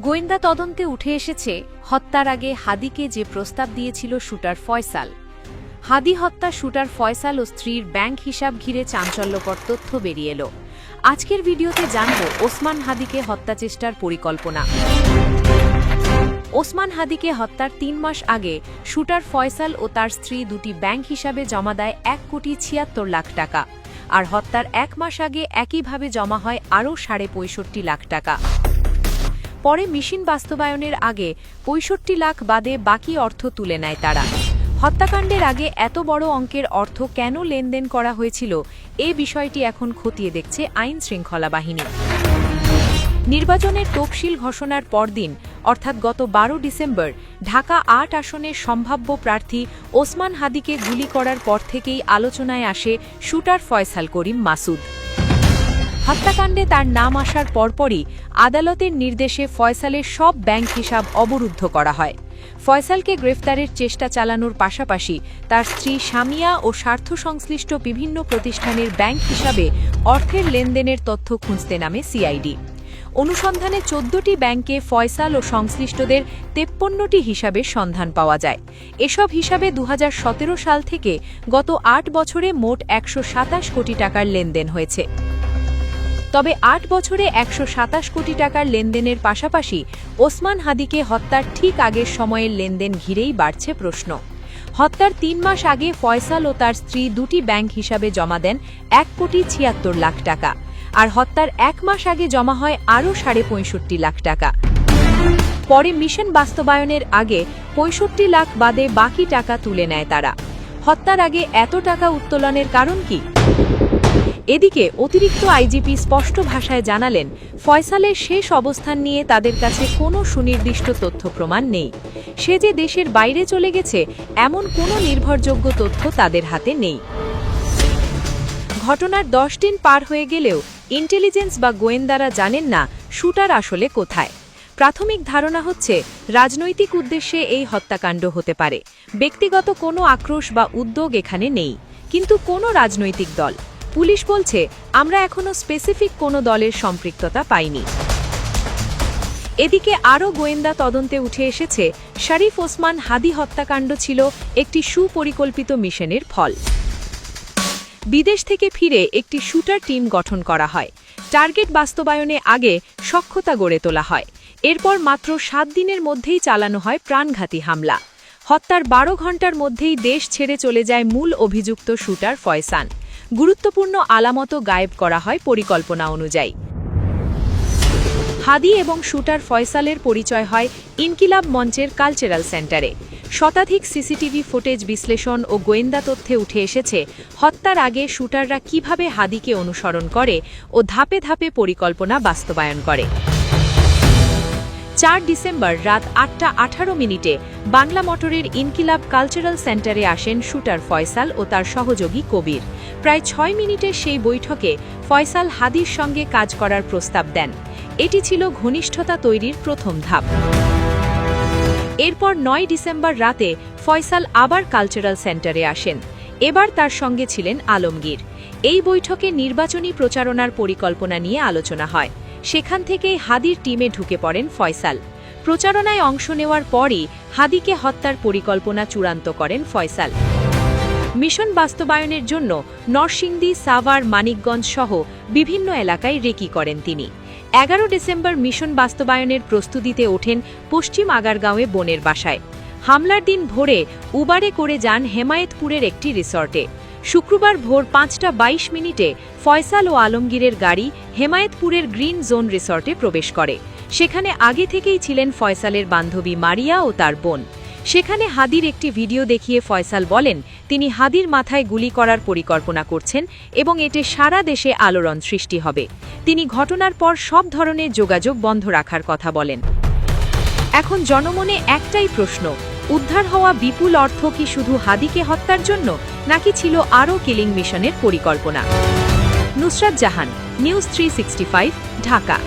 গোয়েন্দা তদন্তে উঠে এসেছে হত্যার আগে হাদিকে যে প্রস্তাব দিয়েছিল শুটার ফয়সাল। হাদি হত্যা শুটার ফয়সাল ও স্ত্রীর ব্যাংক হিসাব ঘিরে চাঞ্চল্যকর তথ্য বেরিয়ে এলো। আজকের ভিডিওতে জানব ওসমান হাদিকে হত্যাচেষ্টার পরিকল্পনা। ওসমান হাদিকে হত্যার ৩ মাস আগে শুটার ফয়সাল ও তার স্ত্রী দুটি ব্যাংক হিসাবে জমা দেয় ১,৭৫,০০,০০০ টাকা, আর হত্যার ১ মাস আগে একইভাবে জমা হয় আরও ৬৫,০০,০০০ টাকা। পরে মিশন বাস্তবায়নের আগে ৬৫ লাখ বাদে বাকি অর্থ তুলে নেয় তারা। হত্যাকাণ্ডের আগে এত বড় অঙ্কের অর্থ কেন লেনদেন করা হয়েছিল, এ বিষয়টি এখন খতিয়ে দেখছে আইন শৃঙ্খলা বাহিনী। নির্বাচনের তফসিল ঘোষণার পরদিন অর্থাৎ গত ১২ ডিসেম্বর ঢাকা ৮ আসনের সম্ভাব্য প্রার্থী ওসমান হাদিকে গুলি করার পর থেকেই আলোচনায় আসে শুটার ফয়সাল করিম মাসুদ। হত্যাকাণ্ডে তার নাম আসার পরপরই আদালতের নির্দেশে ফয়সালের সব ব্যাংক হিসাব অবরুদ্ধ করা হয়। ফয়সালকে গ্রেফতারের চেষ্টা চালানোর পাশাপাশি তার স্ত্রী সামিয়া ও স্বার্থসংশ্লিষ্ট বিভিন্ন প্রতিষ্ঠানের ব্যাংক হিসাবে অর্থের লেনদেনের তথ্য খুঁজতে নামে সিআইডি। অনুসন্ধানে ১৪টি ব্যাংকে ফয়সাল ও সংশ্লিষ্টদের ৫৩টি হিসাবের সন্ধান পাওয়া যায়। এসব হিসাবে ২০১৭ সাল থেকে গত ৮ বছরে মোট ১২৭ কোটি টাকার লেনদেন হয়েছে। তবে ৮ বছরে ১২৭ কোটি টাকার লেনদেনের পাশাপাশি ওসমান হাদিকে হত্যার ঠিক আগের সময়ের লেনদেন ঘিরেই বাড়ছে প্রশ্ন। হত্যার ৩ মাস আগে ফয়সাল ও তার স্ত্রী দুটি ব্যাংক হিসাবে জমা দেন ১,৭৫,০০,০০০ টাকা, আর হত্যার ১ মাস আগে জমা হয় আরও ৬৫,০০,০০০ টাকা। পরে মিশন বাস্তবায়নের আগে ৬৫ লাখ বাদে বাকি টাকা তুলে নেয় তারা। হত্যার আগে এত টাকা উত্তোলনের কারণ কি? এদিকে অতিরিক্ত আইজিপি স্পষ্ট ভাষায় জানালেন, ফয়সালের শেষ অবস্থান নিয়ে তাদের কাছে কোনো সুনির্দিষ্ট তথ্য প্রমাণ নেই। সে যে দেশের বাইরে চলে গেছে এমন কোনো নির্ভরযোগ্য তথ্য তাদের হাতে নেই। ঘটনার ১০ দিন পার হয়ে গেলেও ইন্টেলিজেন্স বা গোয়েন্দারা জানেন না শুটার আসলে কোথায়। প্রাথমিক ধারণা হচ্ছে রাজনৈতিক উদ্দেশ্যে এই হত্যাকাণ্ড হতে পারে। ব্যক্তিগত কোনো আক্রোশ বা উদ্যোগ এখানে নেই, কিন্তু কোনো রাজনৈতিক দল। পুলিশ বলছে, আমরা এখনো স্পেসিফিক কোনো দলের সম্পৃক্ততা পাইনি। এদিকে আরও গোয়েন্দা তদন্তে উঠে এসেছে শরীফ ওসমান হাদি হত্যাকাণ্ড ছিল একটি সুপরিকল্পিত মিশনের ফল। বিদেশ থেকে ফিরে একটি শুটার টিম গঠন করা হয়। টার্গেট বাস্তবায়নে আগে সক্ষতা গড়ে তোলা হয়। এরপর মাত্র ৭ দিনের মধ্যেই চালানো হয় প্রাণঘাতী হামলা। হত্যার ১২ ঘণ্টার মধ্যেই দেশ ছেড়ে চলে যায় মূল অভিযুক্ত শুটার ফয়সাল। গুরুত্বপূর্ণ আলামতও গায়েব করা হয় পরিকল্পনা অনুযায়ী। হাদি এবং শুটার ফয়সালের পরিচয় হয় ইনকিলাব মঞ্চের কালচারাল সেন্টারে। শতাধিক সিসিটিভি ফুটেজ বিশ্লেষণ ও গোয়েন্দা তথ্যে উঠে এসেছে হত্যার আগে শুটাররা কিভাবে হাদিকে অনুসরণ করে ও ধাপে ধাপে পরিকল্পনা বাস্তবায়ন করে। ৪ ডিসেম্বর রাত ৮টা ১৮ বাংলা মোটরের ইনকিলাব কালচারাল সেন্টারে আসেন শুটার ফয়সাল ও তার সহযোগী কবির। প্রায় ৬ মিনিটের সেই বৈঠকে ফয়সাল হাদির সঙ্গে কাজ করার প্রস্তাব দেন। এটি ছিল ঘনিষ্ঠতা তৈরির প্রথম ধাপ। এরপর ৯ ডিসেম্বর রাতে ফয়সাল আবার কালচারাল সেন্টারে আসেন। এবার তার সঙ্গে ছিলেন আলমগীর। এই বৈঠকে নির্বাচনী প্রচারণার পরিকল্পনা নিয়ে আলোচনা হয়। সেখান থেকেই হাদির টিমে ঢুকে পড়েন ফয়সাল। প্রচারণায় অংশ নেওয়ার পরই হাদিকে হত্যার পরিকল্পনা চূড়ান্ত করেন ফয়সাল। মিশন বাস্তবায়নের জন্য নরসিংদী, সাভার, মানিকগঞ্জ সহ বিভিন্ন এলাকায় রেকি করেন তিনি। ১১ ডিসেম্বর মিশন বাস্তবায়নের প্রস্তুতিতে ওঠেন পশ্চিম আগারগাঁওয়ে বোনের বাসায়। হামলার দিন ভোরে উবারে করে যান হেমায়েতপুরের একটি রিসর্টে। শুক্রবার ভোর ৫টা ২২ ফয়সাল ও আলমগীরের গাড়ি হেমায়েতপুরের গ্রিন জোন রিসর্টে প্রবেশ করে। সেখানে আগে থেকেই ছিলেন ফয়সালের বান্ধবী মারিয়া ও তার বোন। সেখানে হাদির একটি ভিডিও দেখিয়ে ফয়সাল বলেন তিনি হাদির মাথায় গুলি করার পরিকল্পনা করছেন এবং এতে সারা দেশে আলোড়ন সৃষ্টি হবে। তিনি ঘটনার পর সব ধরনের যোগাযোগ বন্ধ রাখার কথা বলেন। এখন জনমনে একটাই প্রশ্ন, উদ্ধার হওয়া বিপুল অর্থ কি শুধু হাদিকে হত্যার জন্য, নাকি ছিল আরও কিলিং মিশনের পরিকল্পনা? নুসরাত জাহান, নিউজ 365, ঢাকা।